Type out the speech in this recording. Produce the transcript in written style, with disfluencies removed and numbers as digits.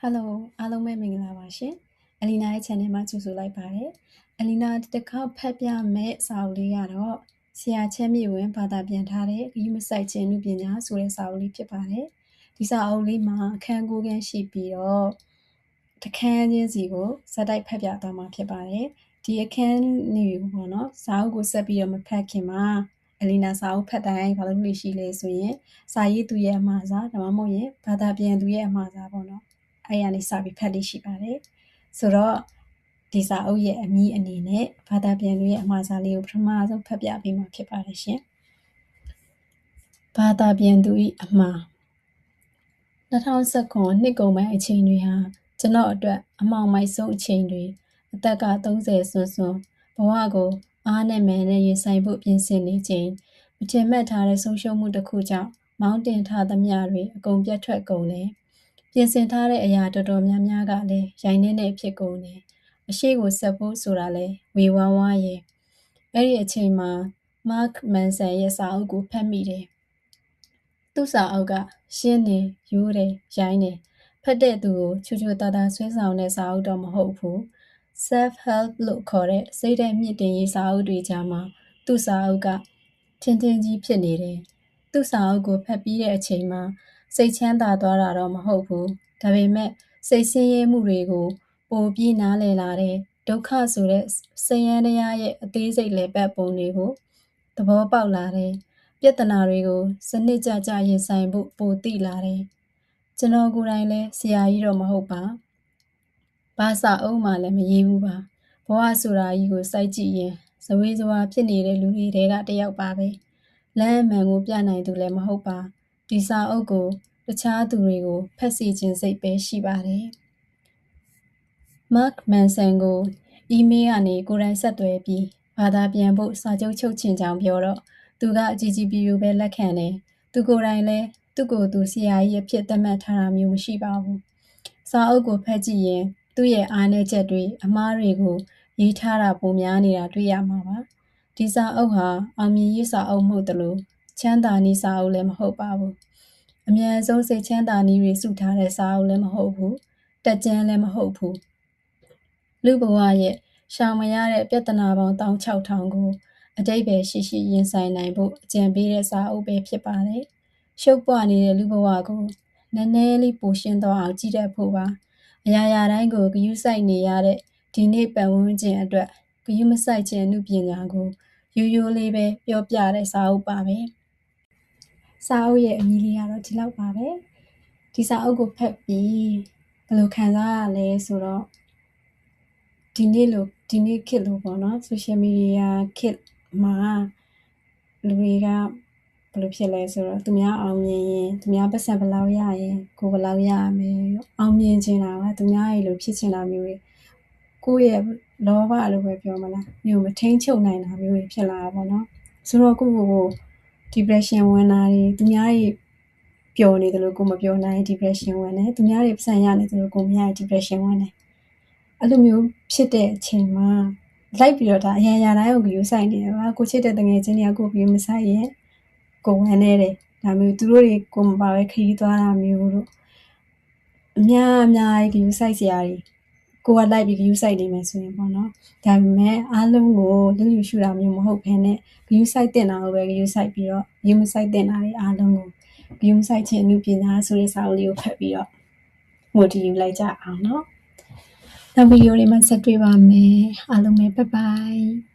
Hello အားလုံးပဲမင်္ဂလာပါရှင်။ Alina ရဲ့ channel မှာကြိုဆိုလိုက်ပါတယ်။ Alina တစ်ခေါက်ဖတ်ပြမယ့်စာအုပ်လေးကတော့ဆရာချမ်းမြေဝင်ဘာသာပြန်ထားတဲ့ဂရုမစိုက်ခြင်းဥပညာဆိုတဲ့စာအုပ်လေးဖြစ်ပါတယ်။ဒီစာအုပ်လေးမှာအခန်း9ခန်းရှိပြီးတော့တစ်ခန်းချင်းစီကိုဇာတ်တိုက်ဖတ်ပြသွားမှာဖြစ်ပါတယ်။ဒီအခန်းတွေကိုပေါ့နော်စာအုပ်ကိုဆက်ပြီးတော့မဖတ်ခင်မှာAlina စာအုပ်ဖတ်တိုင်းဘာလို့လို့ရှိလဲဆိုရင်စာရေးသူရဲ့အမှားစာဒါမှမဟုတ်ရင်ဘာသာပြန်သူရဲ့အမှားစာပေါ့နော်အဲ့ရနေစပြီးဖတ်လေးရှိပါတယ်ဆိုတော့ဒီစာအုပ်ရဲ့အမည်အနေနဲ့ဘာသာပြန်သူရဲ့အမှားစာလေးကိုပထမဆုံးဖတ်ပြပေးမှာဖြစ်ပါတယ်ရှင်ဘာသာပြန်သူ၏အမှား2019နှစ်ကုန်ပိုင်းအချိန်တွေဟာကျွန်တော်အတွက်အမောင်မိုက်ဆုံးအချိန်တွေအသက်က30ဆွန်းဆွန်းဘဝကိုအားနဲ့မယ်နဲ့ရင်ဆိုင်ဖို့ပြင်ဆင်နေချိန်မထင်မှတ်ထားတဲ့ဆုံးရှုံးမှုတစ်ခုကြောင့်မောင်းတင်ထားသမျှတွေအကုန်ပြတ်ထွက်ကုန်တယ်ပြင်ဆင်ထားတဲ့အရာတော်တော်များများကလည်းရိုင်းနေဖြစ်ကုန်တယ်အရှိကိုဆက်ဖို့ဆိုတာလဲဝေဝါးဝါးရဲ့အဲ့ဒီအချိန်မှာ Mark Manson ရဲ့စာအုပ်ကိုဖတ်မိတယ်သူ့စာအုပ်ကရှင်းနေရိုးတယ်ရိုင်းတယ်ဖတ်တဲ့သူကိုချူချူတာတာဆွဲဆောင်တဲ့စာအုပ်တော့မဟုတ်ဘူး self-help လို့ခေါ်တဲ့စိတ်ဓာတ်မြင့်တင်ရေးစာအုပ်တွေကြားမှာသူ့စာအုပ်ကထင်ထင်ကြီးဖြစ်နေတယ်သူ့စာအုပ်ကိုဖတ်ပြီးတဲ့အချိန်မှာစိတ်ချမ်းသာသွားတာတော့မဟုတ်ဘူးဒါပေမဲ့စိတ်ဆင်းရဲမှုတွေကိုပိုပြီးနားလည်လာတဲ့ဒုက္ခဆိုတဲ့စိတ်ရမ်းတရားရဲ့အသေးစိတ်လေပတ်ပုံတွေကိုသဘောပေါက်လာတယ်ပြဿနာတွေကိုစနစ်ကြကြရင်ဆိုင်ဖို့ပိုသိလာတယ်ကျွန်တော်ကိုယ်တိုင်လည်းဆရာကြီးတော့မဟုတ်ပါဘာစာအုပ်မှလည်းမရေးဘူးပါဘဝဆိုတာကြီးကိုစိုက်ကြည့်ရင်ဇဝေဇဝါဖြစ်နေတဲ့လူတွေတဲကတယောက်ပါပဲလမ်းအမှန်ကိုပြနိုင်သူလည်းမဟုတ်ပါဒီစာအုပ်ကိုတခြားသူတွေကိုဖတ်စီခြင်းစိတ်ပဲရှိပါတယ် Mark Manson ကိုအီးမေးလ်ကနေကိုယ်တိုင်ဆက်သွယ်ပြီးဘာသာပြန်ဖို့စာချုပ်ချုပ်ချင်ကြောင်းပြောတော့သူကအကြည်ကြည်ပြူပြူပဲလက်ခံတယ်သူကိုယ်တိုင်လည်းသူ့ကိုယ်သူဆရာကြီးအဖြစ်သတ်မှတ်ထားတာမျိုးမရှိပါဘူးစာအုပ်ကိုဖတ်ကြည့်ရင်သူ့ရဲ့အားနည်းချက်တွေအမှားတွေကိုရေးထားတာပုံများနေတာတွေ့ရမှာပါဒီစာအုပ်ဟာအောင်မြင်ရေးစာအုပ်မဟုတ်သလိုချမ်းသာနည်းစာအုပ်လည်းမဟုတ်ပါဘူးအမြန်ဆုံးစိတ်ချမ်းသာနည်းတွေစုထားတဲ့စာအုပ်လည်းမဟုတ်ဘူးတက်ကြမ်းလည်းမဟုတ်ဘူးလူဘဝရဲ့ရှောင်မရတဲ့ပြဿနာပေါင်း16000ကိုအတိတ်ပဲရှိရှိရင်ဆိုင်နိုင်ဖို့အကြံပေးတဲ့စာအုပ်ပဲဖြစ်ပါတယ်ရှုပ်ပွားနေတဲ့လူဘဝကိုနည်းနည်းလေးပိုရှင်းသွားအောင်ကြည့်တတ်ဖို့ပါအရာရာတိုင်းကိုဂရုစိုက်နေရတဲ့ဒီနေ့ပတ်ဝန်းကျင်အတွက်ဂရုမစိုက်ခြင်းအမှုပညာကိုရိုးရိုးလေးပဲပြောပြတဲ့စာအုပ်ပါပဲစာအုပ်ရဲ့အမည်လေးကတော့ဒီလောက်ပါပဲဒီစာအုပ်ကိုဖတ်ပြီးဘယ်လိုခံစားရလဲဆိုတော့ဒီနေ့ခေတ်လို့ပေါ့နော် social media ခေတ်မှာလူတွေကဘယ်လိုဖြစ်လဲဆိုတော့သူများအောင်မြင်ရင်သူများပတ်စံဘယ်လောက်ရရင်ကိုဘယ်လောက်ရမယ်အောင်မြင်ချင်တာပါသူများရဲ့လိုဖြစ်ချင်တာမျိုးတွေကိုယ့်ရဲ့လောဘလို့ပဲပြောမလားမျိုးမထိန်ချုပ်နိုင်တာမျိုးတွေဖြစ်လာတာပေါ့နော်ဆိုတော့ကိုယ့်ကို depression ဝင်တာတွေသူများတွေပျော်နေတယ်လို့ကိုမပျော်နိုင် depression ဝင်တယ်သူများတွေပတ်စံရနေတယ်လို့ကိုမရ depression ဝင်တယ်အဲ့လိုမျိုးဖြစ်တဲ့အချိန်မှာလိုက်ပြီးတော့ဒါအရာရာတိုင်းကိုဂရုစိုက်နေတယ်ပါကိုချစ်တဲ့တငယ်ချင်းတွေကကိုဂရုမစိုက်ရင်ကိုဝမ်းနေတယ်ဒါမျိုးသူတို့တွေကိုမပါပဲခရီးသွားတာမျိုးတို့အများကြီးဂရုစိုက်စရာတွေကိုကလိုက်ပြီးဂရုစိုက်နေမယ်ဆိုရင်ပေါ့နော်ဒါပေမဲ့အားလုံးကိုလူလူရှုတာမျိုးမဟုတ်ဘဲနဲ့ဂရုစိုက်တင်တာကိုပဲဂရုစိုက်ပြီးတော့ဂရုမစိုက်တင်တာတွေအားလုံးကိုဂရုမစိုက်ခြင်းအမှုပညာဆိုတဲ့စာအုပ်လေးကိုဖတ်ပြီးတော့motivate လိုက်ကြအောင်နော်နောက်ဗီဒီယိုလေးမှာဆက်တွေ့ပါမယ်အားလုံးပဲ bye bye